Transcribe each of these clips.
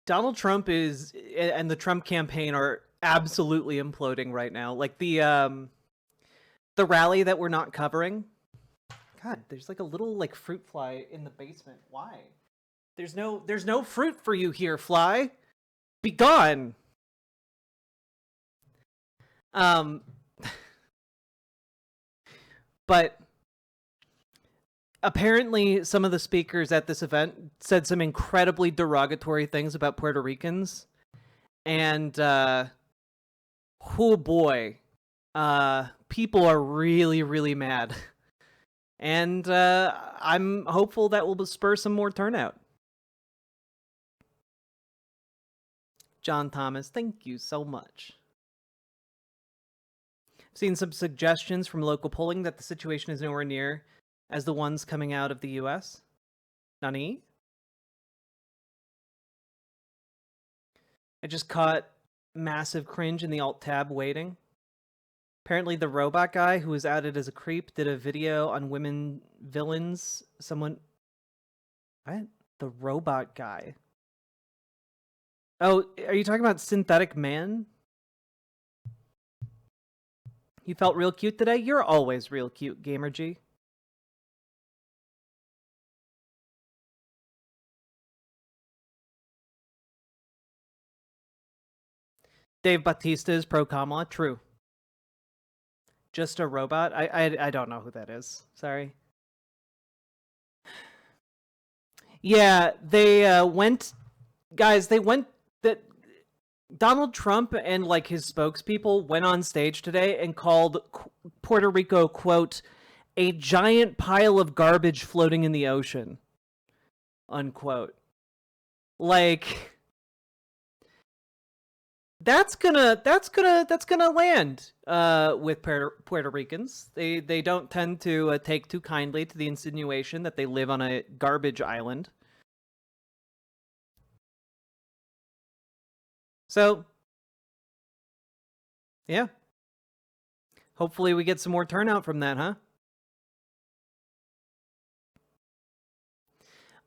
Donald Trump and the Trump campaign are absolutely imploding right now. Like the rally that we're not covering. God, there's like a little like fruit fly in the basement. Why? There's no fruit for you here, fly. Be gone. But apparently some of the speakers at this event said some incredibly derogatory things about Puerto Ricans. And oh boy, people are really, really mad. And I'm hopeful that will spur some more turnout. John Thomas, thank you so much. I've seen some suggestions from local polling that the situation is nowhere near as the ones coming out of the US. Nani? I just caught massive cringe in the alt tab waiting. Apparently the robot guy who was outed as a creep did a video on women villains. Someone... What? The robot guy. Oh, are you talking about Synthetic Man? You felt real cute today? You're always real cute, Gamer G. Dave Bautista is pro Kamala. True. Just a robot? I don't know who that is. Sorry. Yeah, they went... Guys, they went... That Donald Trump and like his spokespeople went on stage today and called Puerto Rico, quote, a giant pile of garbage floating in the ocean, unquote. Like, that's gonna land with Puerto Ricans. They don't tend to take too kindly to the insinuation that they live on a garbage island. So, yeah. Hopefully we get some more turnout from that, huh?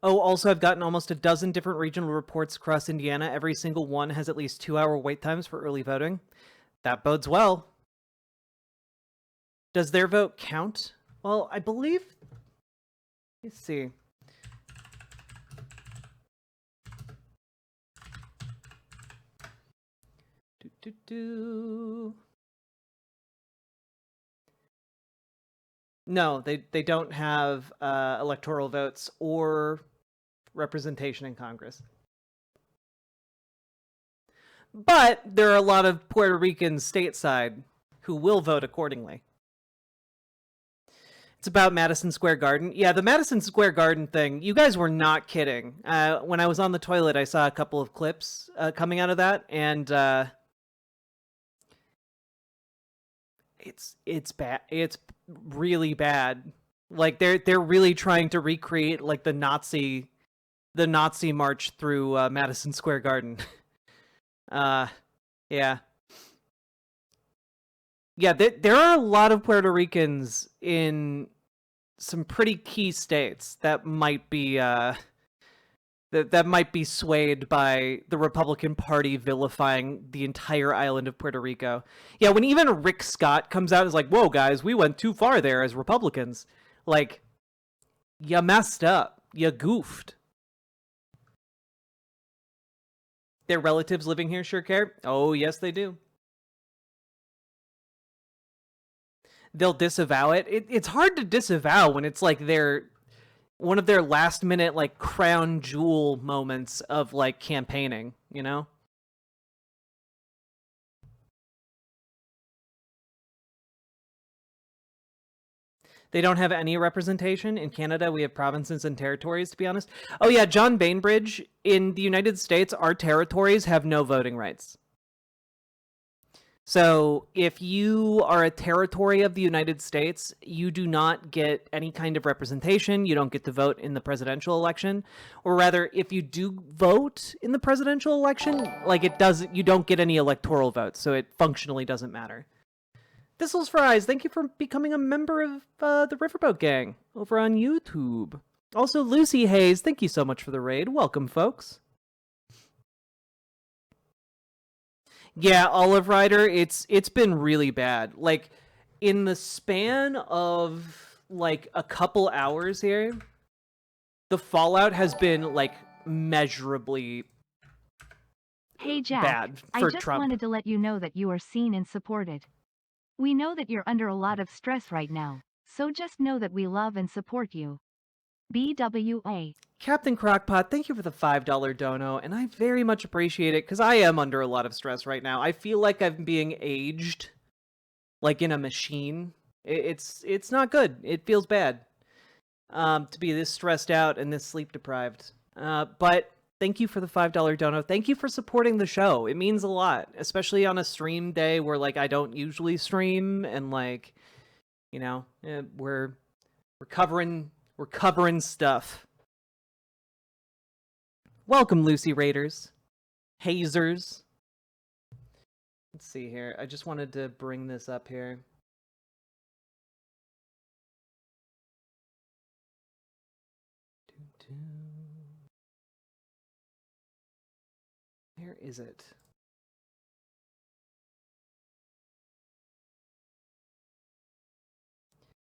Oh, also, I've gotten almost a dozen different regional reports across Indiana. Every single one has at least 2-hour wait times for early voting. That bodes well. Does their vote count? Well, I believe... Let's see. No, they don't have electoral votes or representation in Congress. But there are a lot of Puerto Ricans stateside who will vote accordingly. It's about Madison Square Garden. Yeah, the Madison Square Garden thing, you guys were not kidding. When I was on the toilet, I saw a couple of clips coming out of that, and it's bad. It's really bad. Like they're really trying to recreate like the Nazi march through Madison Square Garden. Yeah. Yeah, there are a lot of Puerto Ricans in some pretty key states that might be that might be swayed by the Republican Party vilifying the entire island of Puerto Rico. Yeah, when even Rick Scott comes out and is like, "Whoa, guys, we went too far there as Republicans." Like, you messed up. You goofed. Their relatives living here sure care. Oh, yes, they do. They'll disavow it. It's hard to disavow when it's like one of their last minute like crown jewel moments of like campaigning, you know? They don't have any representation. In Canada, we have provinces and territories, to be honest. Oh yeah, John Bainbridge, in the United States, our territories have no voting rights. So if you are a territory of the United States, you do not get any kind of representation. You don't get to vote in the presidential election. Or rather, if you do vote in the presidential election, like you don't get any electoral votes, so it functionally doesn't matter. Thistles Fries, thank you for becoming a member of the Riverboat Gang over on YouTube. Also, Lucy Hayes, thank you so much for the raid. Welcome, folks. Yeah, Olive Rider, it's been really bad. Like in the span of like a couple hours here, the fallout has been like measurably Hey Jack, bad I for just Trump. wanted to let you know that you are seen and supported. We know that you're under a lot of stress right now, so just know that we love and support you. BWA. Captain Crockpot, thank you for the $5 dono, and I very much appreciate it because I am under a lot of stress right now. I feel like I'm being aged, like in a machine. It's not good. It feels bad to be this stressed out and this sleep deprived. But thank you for the $5 dono. Thank you for supporting the show. It means a lot, especially on a stream day where like I don't usually stream and like, we're covering stuff. Welcome, Lucy Raiders. Hazers. Let's see here. I just wanted to bring this up here. Where is it?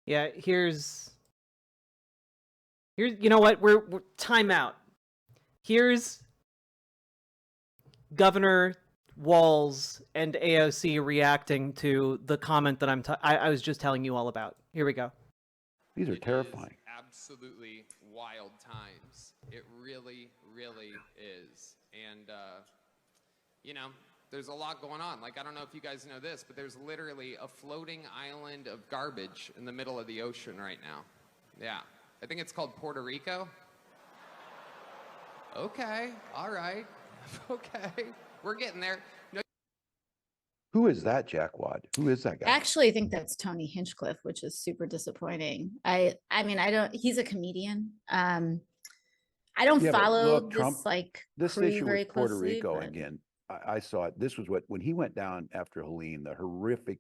Yeah, here's you know what? We're time out. Here's Governor Walz and AOC reacting to the comment that I was just telling you all about. Here we go. These are terrifying. Absolutely wild times. It really, really is. And, there's a lot going on. Like, I don't know if you guys know this, but there's literally a floating island of garbage in the middle of the ocean right now. Yeah. I think it's called Puerto Rico. Okay. All right. Okay. We're getting there. No. Who is that jackwad? Who is that guy? Actually, I think that's Tony Hinchcliffe, which is super disappointing. I mean, I don't. He's a comedian. I don't follow look, this Trump, like this crew issue very with Puerto closely, Rico but... again. I saw it. This was when he went down after Helene, the horrific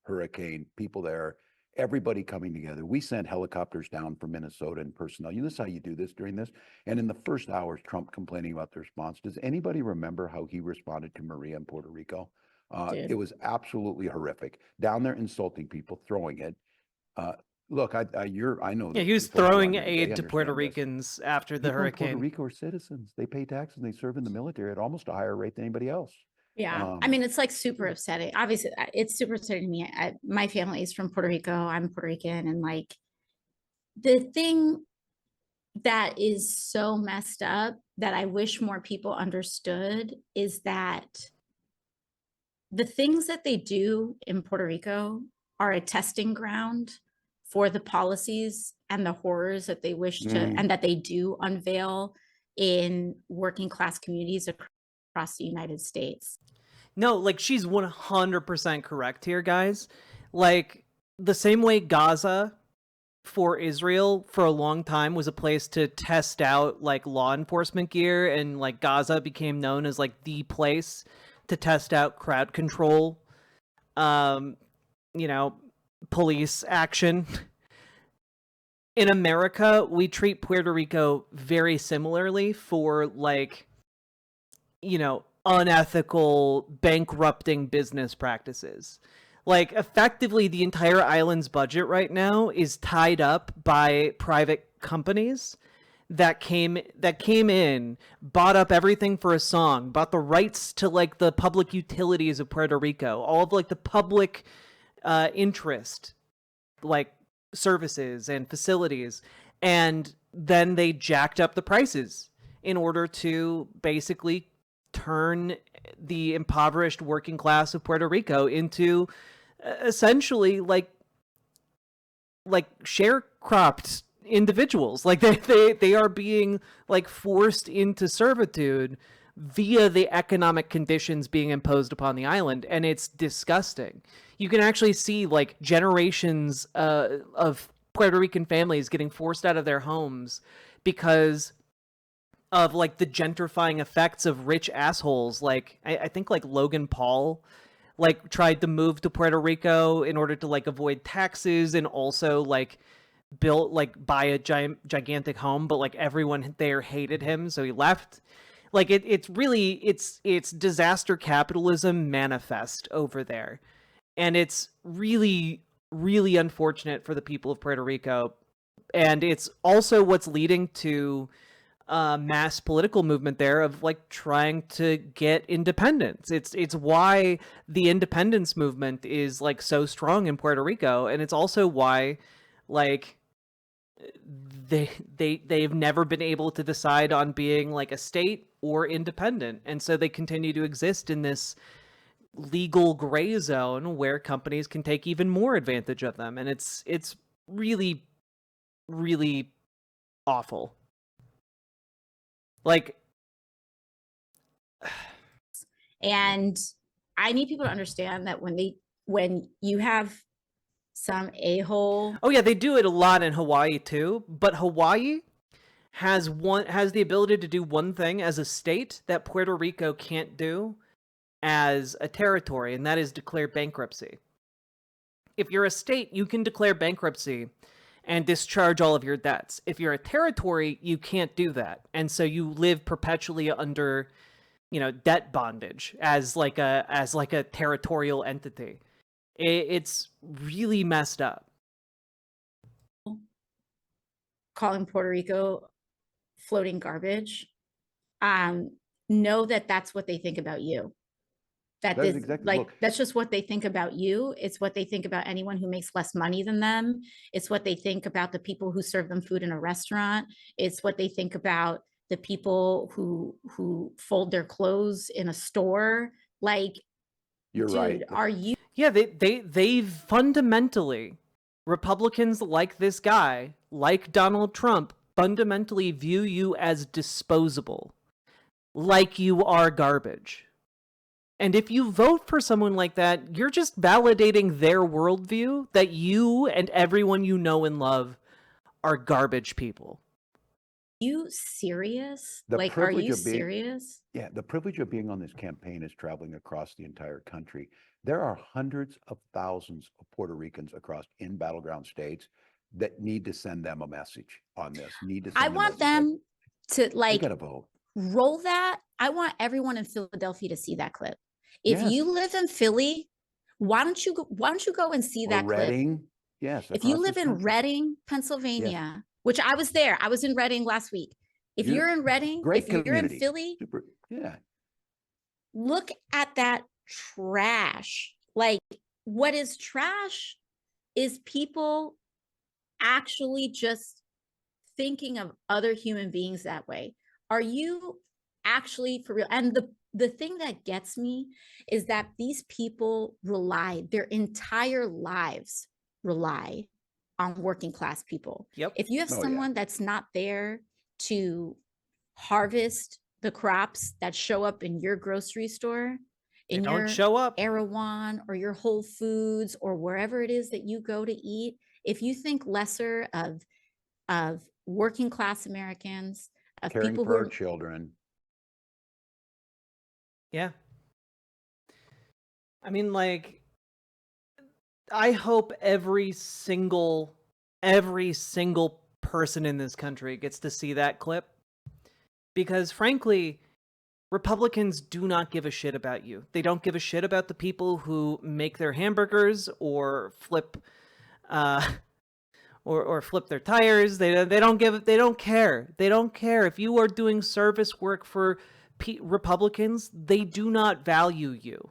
hurricane. People there, everybody coming together. We sent helicopters down from Minnesota and personnel. This is how you do this during this. And in the first hours, Trump complaining about the response. Does anybody remember how he responded to Maria in Puerto Rico? It was absolutely horrific. Down there insulting people, throwing it. Look, I know. Yeah, he was throwing aid to Puerto Ricans after the hurricane. Puerto Rico are citizens. They pay taxes and they serve in the military at almost a higher rate than anybody else. Yeah, I mean, it's like super upsetting. Obviously, it's super upsetting to me. My family is from Puerto Rico. I'm Puerto Rican, and like the thing that is so messed up that I wish more people understood is that the things that they do in Puerto Rico are a testing ground for the policies and the horrors that they wish to and that they do unveil in working class communities across the United States. No, like she's 100% correct here, guys. Like the same way Gaza for Israel for a long time was a place to test out like law enforcement gear, and like Gaza became known as like the place to test out crowd control, police action. In America, we treat Puerto Rico very similarly for like, unethical, bankrupting business practices. Like effectively the entire island's budget right now is tied up by private companies that came in, bought up everything for a song, bought the rights to like the public utilities of Puerto Rico, all of like the public interest, like services and facilities, and then they jacked up the prices in order to basically turn the impoverished working class of Puerto Rico into essentially like sharecropped individuals. Like they are being like forced into servitude via the economic conditions being imposed upon the island, and it's disgusting. You can actually see like generations of Puerto Rican families getting forced out of their homes because of like the gentrifying effects of rich assholes. Like I think like Logan Paul like tried to move to Puerto Rico in order to like avoid taxes and also like built like buy a gigantic home, but like everyone there hated him, so he left. Like it's really it's disaster capitalism manifest over there. And it's really, really unfortunate for the people of Puerto Rico. And it's also what's leading to mass political movement there of like trying to get independence. It's why the independence movement is like so strong in Puerto Rico, and it's also why like they've never been able to decide on being like a state or independent, and so they continue to exist in this legal gray zone where companies can take even more advantage of them, and it's really, really awful. Like, And I need people to understand that when you have some a-hole, oh yeah, they do it a lot in Hawaii too, but Hawaii has the ability to do one thing as a state that Puerto Rico can't do as a territory, and that is declare bankruptcy. If you're a state, you can declare bankruptcy and discharge all of your debts. If you're a territory, you can't do that. And so you live perpetually under, debt bondage as like a territorial entity. It's really messed up. calling Puerto Rico floating garbage, know that that's what they think about you. That That is is exactly- like, look. that's just what they think about you. It's what they think about anyone who makes less money than them. It's what they think about the people who serve them food in a restaurant. It's what they think about the people who fold their clothes in a store. Like, You're right. dude, are you Yeah, they fundamentally, Republicans like this guy, like Donald Trump, fundamentally view you as disposable, like you are garbage. And if you vote for someone like that, you're just validating their worldview that you and everyone you know and love are garbage people. serious? The Like, are privilege you of being- serious? Yeah, the privilege of being on this campaign is traveling across the entire country. There are hundreds of thousands of Puerto Ricans across in battleground states that need to send them a message on this. I want them to They like got to vote. roll that. I want everyone in Philadelphia to see that clip. If Yes. you live in Philly, why don't you go and see Or that clip? Reading. Yes. If you across live this in country. Reading, Pennsylvania, which I was there, I was in Reading last week. If you're in Reading, Great if you're in community. Philly, Super. Yeah. look at that trash. Like, what is trash is people actually just thinking of other human beings that way. Are you actually for real? And the thing that gets me is that these people their entire lives rely on working class people. Yep. If you have Oh, yeah. someone that's not there to harvest the crops that show up in your grocery store, They in don't your show up. Erewhon or your Whole Foods or wherever it is that you go to eat, if you think lesser of working class Americans, of Caring people for who our are children. Yeah. I mean, like, I hope every single person in this country gets to see that clip. Because frankly, Republicans do not give a shit about you. They don't give a shit about the people who make their hamburgers or flip or flip their tires. They don't care. They don't care if you are doing service work for Republicans. They do not value you.